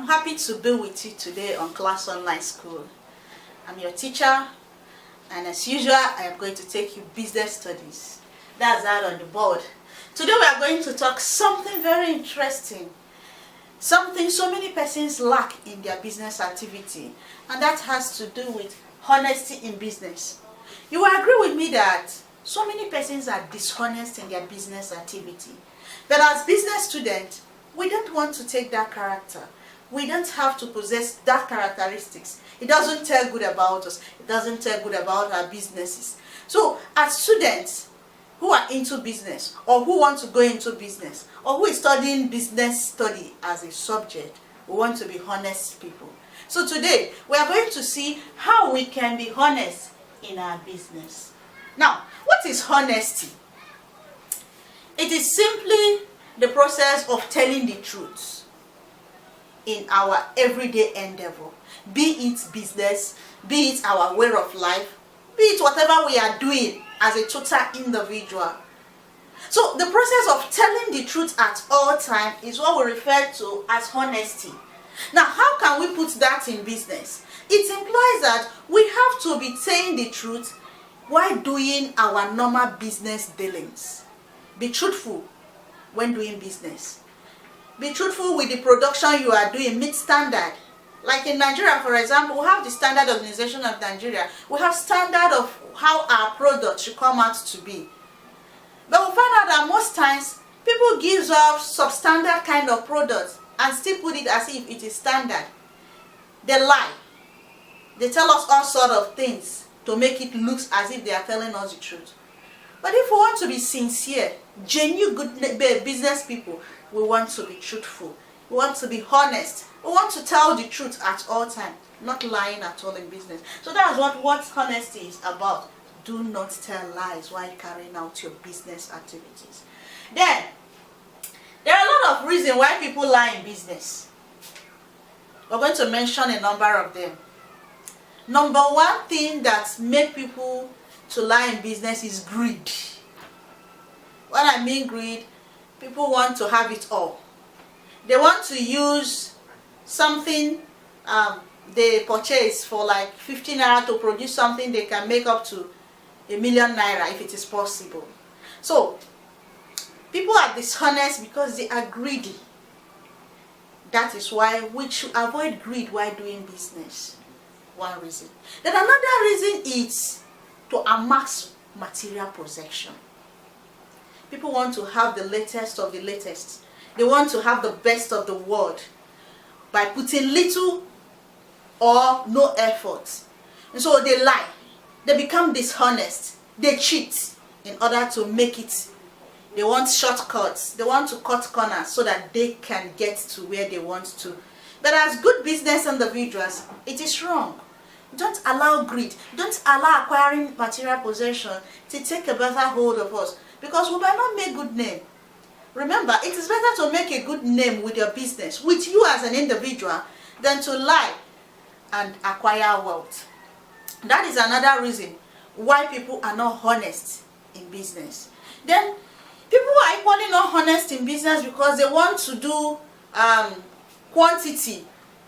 I'm happy to be with you today on Class Online School. I'm your teacher, and as usual, I am going to take you business studies. That's out on the board. Today we are going to talk something very interesting, something so many persons lack in their business activity, and that has to do with honesty in business. You will agree with me that so many persons are dishonest in their business activity. But as business students, we don't want to take that character. We don't have to possess that characteristics. It doesn't tell good about us. It doesn't tell good about our businesses. So as students who are into business, or who want to go into business, or who is studying business study as a subject, we want to be honest people. So today we are going to see how we can be honest in our business. Now, what is honesty? It is simply the process of telling the truth in our everyday endeavor, be it business, be it our way of life, be it whatever we are doing as a total individual. So the process of telling the truth at all times is what we refer to as honesty. Now, how can we put that in business? It implies that we have to be saying the truth while doing our normal business dealings. Be truthful when doing business. Be truthful with the production you are doing, meet standard. Like in Nigeria, for example, we have the Standard Organization of Nigeria. We have standard of how our product should come out to be. But we find out that most times, people give us substandard kind of products and still put it as if it is standard. They lie. They tell us all sort of things to make it look as if they are telling us the truth. But if we want to be sincere, genuine good business people, we want to be truthful. We want to be honest. We want to tell the truth at all times, not lying at all in business. So that's what honesty is about. Do not tell lies while carrying out your business activities. Then, there are a lot of reasons why people lie in business. We're going to mention a number of them. Number one thing that makes people to lie in business is greed. When I mean greed, people want to have it all. They want to use something they purchase for like 15 naira to produce something they can make up to 1 million naira if it is possible. So people are dishonest because they are greedy. That is why we should avoid greed while doing business. One reason. Then another reason is to amass material possession. People want to have the latest of the latest. They want to have the best of the world by putting little or no effort. And so they lie. They become dishonest. They cheat in order to make it. They want shortcuts. They want to cut corners so that they can get to where they want to. But as good business individuals, it is wrong. Don't allow greed. Don't allow acquiring material possession to take a better hold of us, because we might not make good name. Remember, it is better to make a good name with your business, with you as an individual, than to lie and acquire wealth. That is another reason why people are not honest in business. Then, people are equally not honest in business because they want to do quantity,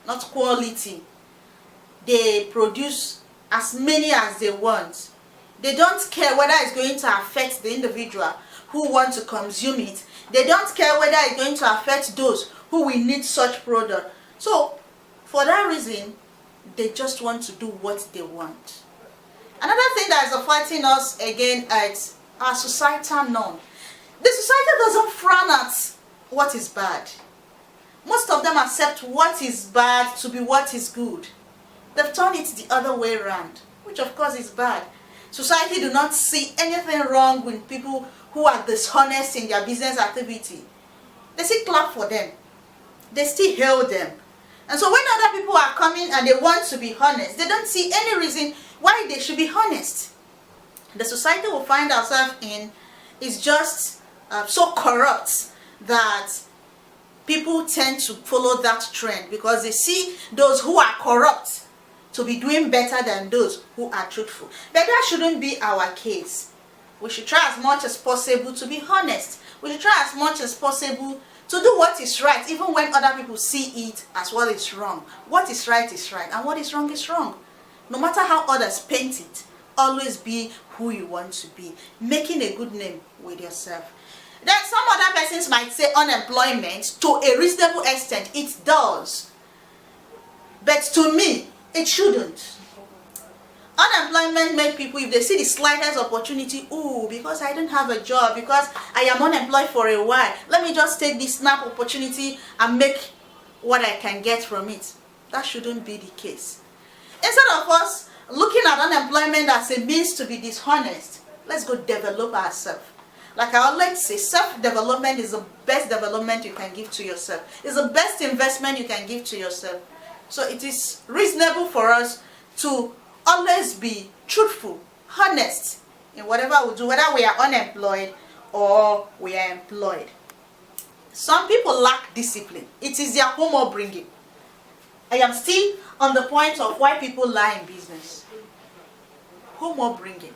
not quality. They produce as many as they want. They don't care whether it's going to affect the individual who want to consume it. They don't care whether it's going to affect those who will need such product. So, for that reason, they just want to do what they want. Another thing that is affecting us again is our societal norm. The society doesn't frown at what is bad. Most of them accept what is bad to be what is good. They've turned it the other way around, which of course is bad. Society do not see anything wrong with people who are dishonest in their business activity. They still clap for them. They still hail them. And so when other people are coming and they want to be honest, they don't see any reason why they should be honest. The society we find ourselves in is just so corrupt that people tend to follow that trend because they see those who are corrupt to be doing better than those who are truthful. But that shouldn't be our case. We should try as much as possible to be honest. We should try as much as possible To do what is right, even when other people see it as what is wrong. What is right, and what is wrong. No matter how others paint it, always be who you want to be, making a good name with yourself. Then some other persons might say unemployment, to a reasonable extent, it does. But to me, it shouldn't. Unemployment makes people, if they see the slightest opportunity, oh, because I don't have a job, because I am unemployed for a while, let me just take this snap opportunity and make what I can get from it. That shouldn't be the case. Instead of us looking at unemployment as a means to be dishonest, let's go develop ourselves. Like I always say, self-development is the best development you can give to yourself. It's the best investment you can give to yourself. So it is reasonable for us to always be truthful, honest in whatever we do, whether we are unemployed or we are employed. Some people lack discipline. It is their home upbringing. I am still on the point of why people lie in business. Home upbringing.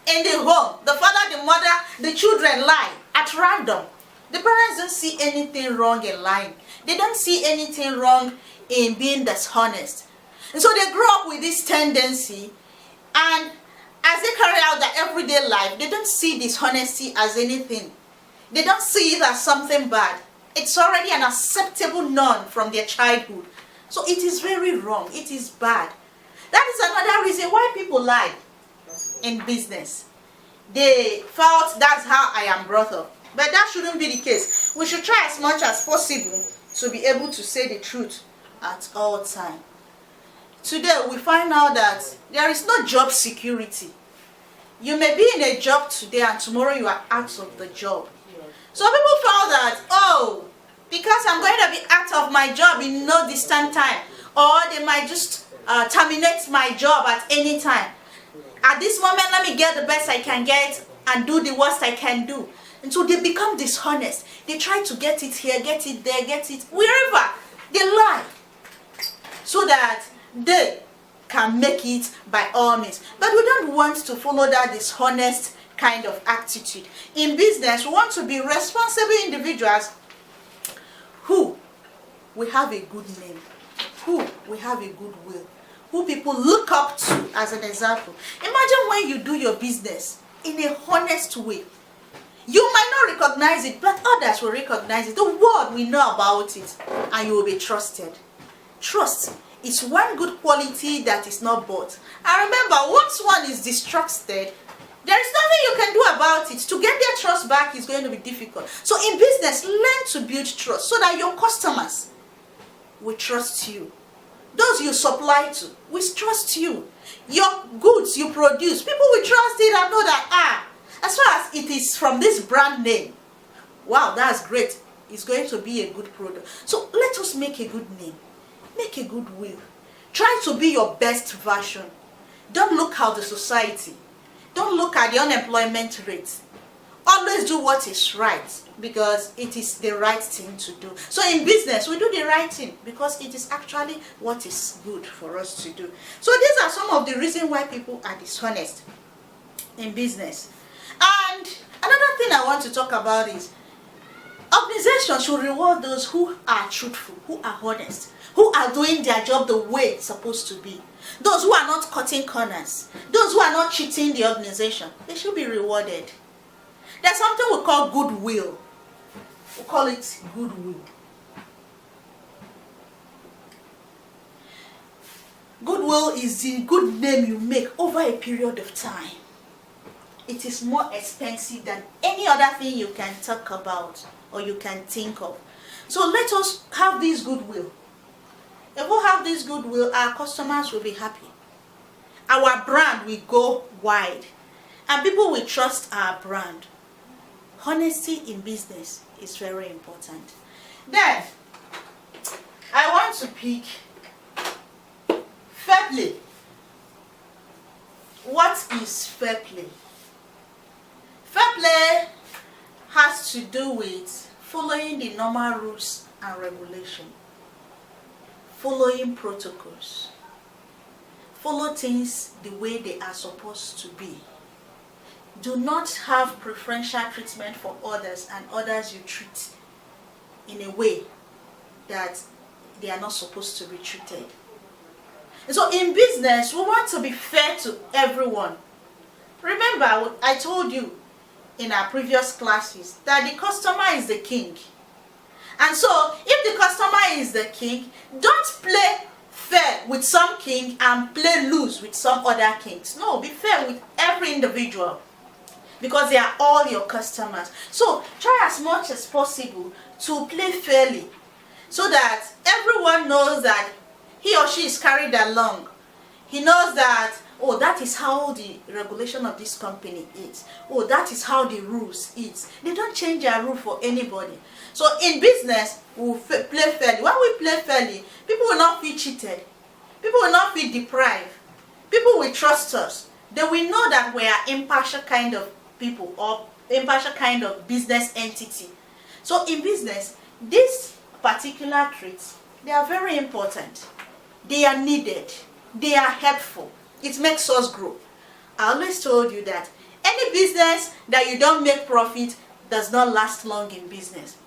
In the home, the father, the mother, the children lie at random. The parents don't see anything wrong in lying. They don't see anything wrong in being dishonest. And so they grow up with this tendency, and as they carry out their everyday life, they don't see dishonesty as anything. They don't see it as something bad. It's already an acceptable norm from their childhood. So it is very wrong. It is bad. That is another reason why people lie in business. They felt that's how I am brought up. But that shouldn't be the case. We should try as much as possible to be able to say the truth at all times. Today we find out that there is no job security. You may be in a job today and tomorrow you are out of the job. So people felt that, oh, because I'm going to be out of my job in no distant time, or they might just terminate my job at any time. At this moment, let me get the best I can get and do the worst I can do. And so they become dishonest. They try to get it here, get it there, get it wherever. They lie so that they can make it by all means. But we don't want to follow that dishonest kind of attitude. In business, we want to be responsible individuals who we have a good name, who we have a goodwill, who people look up to as an example. Imagine when you do your business in a honest way. You might not recognize it, but others will recognize it. The world will know about it, and you will be trusted. Trust is one good quality that is not bought. And remember, once one is distrusted, there is nothing you can do about it. To get their trust back is going to be difficult. So in business, learn to build trust so that your customers will trust you. Those you supply to will trust you. Your goods you produce, people will trust it and know that, as far as it is from this brand name, wow, that's great. It's going to be a good product. So let us make a good name. Make a good will. Try to be your best version. Don't look at the society. Don't look at the unemployment rate. Always do what is right, because it is the right thing to do. So in business, we do the right thing because it is actually what is good for us to do. So these are some of the reasons why people are dishonest in business. And another thing I want to talk about is organizations should reward those who are truthful, who are honest, who are doing their job the way it's supposed to be. Those who are not cutting corners, those who are not cheating the organization, they should be rewarded. There's something we call goodwill. We call it goodwill. Goodwill is the good name you make over a period of time. It is more expensive than any other thing you can talk about or you can think of. So let us have this goodwill. If we have this goodwill, our customers will be happy. Our brand will go wide. And people will trust our brand. Honesty in business is very important. Then, I want to pick fair play. What is fair play? Fair play has to do with following the normal rules and regulations, following protocols, follow things the way they are supposed to be. Do not have preferential treatment for others and others you treat in a way that they are not supposed to be treated. And so in business, we want to be fair to everyone. Remember, I told you in our previous classes that the customer is the king. And so, if the customer is the king, don't play fair with some king and play loose with some other kings. No, be fair with every individual, because they are all your customers. So, try as much as possible to play fairly, so that everyone knows that he or she is carried along. He knows that, oh, that is how the regulation of this company is. Oh, that is how the rules is. They don't change their rule for anybody. So in business, we will play fairly. When we play fairly, people will not feel cheated. People will not feel deprived. People will trust us. They will know that we are impartial kind of people, or impartial kind of business entity. So in business, these particular traits, they are very important. They are needed. They are helpful. It makes us grow. I always told you that any business that you don't make profit does not last long in business.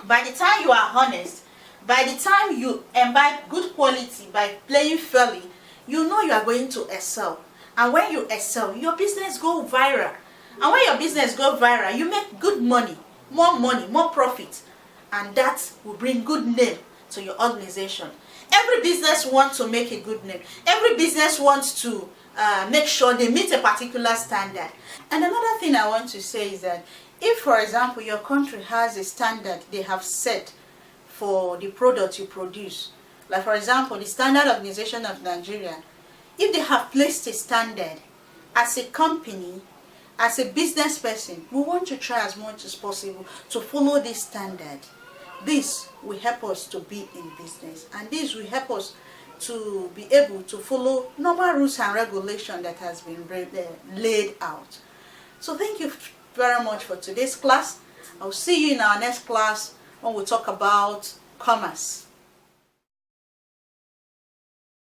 By the time you are honest, by the time you imbibe good quality by playing fairly, you know you are going to excel. And when you excel, your business go viral. And when your business go viral, you make good money, more profit. And that will bring good name to your organization. Every business wants to make a good name. Every business wants to make sure they meet a particular standard. And another thing I want to say is that if, for example, your country has a standard they have set for the product you produce, like for example, the Standard Organization of Nigeria, if they have placed a standard, as a company, as a business person, we want to try as much as possible to follow this standard. This will help us to be in business, and this will help us to be able to follow normal rules and regulations that has been laid out. So thank you very much for today's class. I'll see you in our next class when we talk about commerce.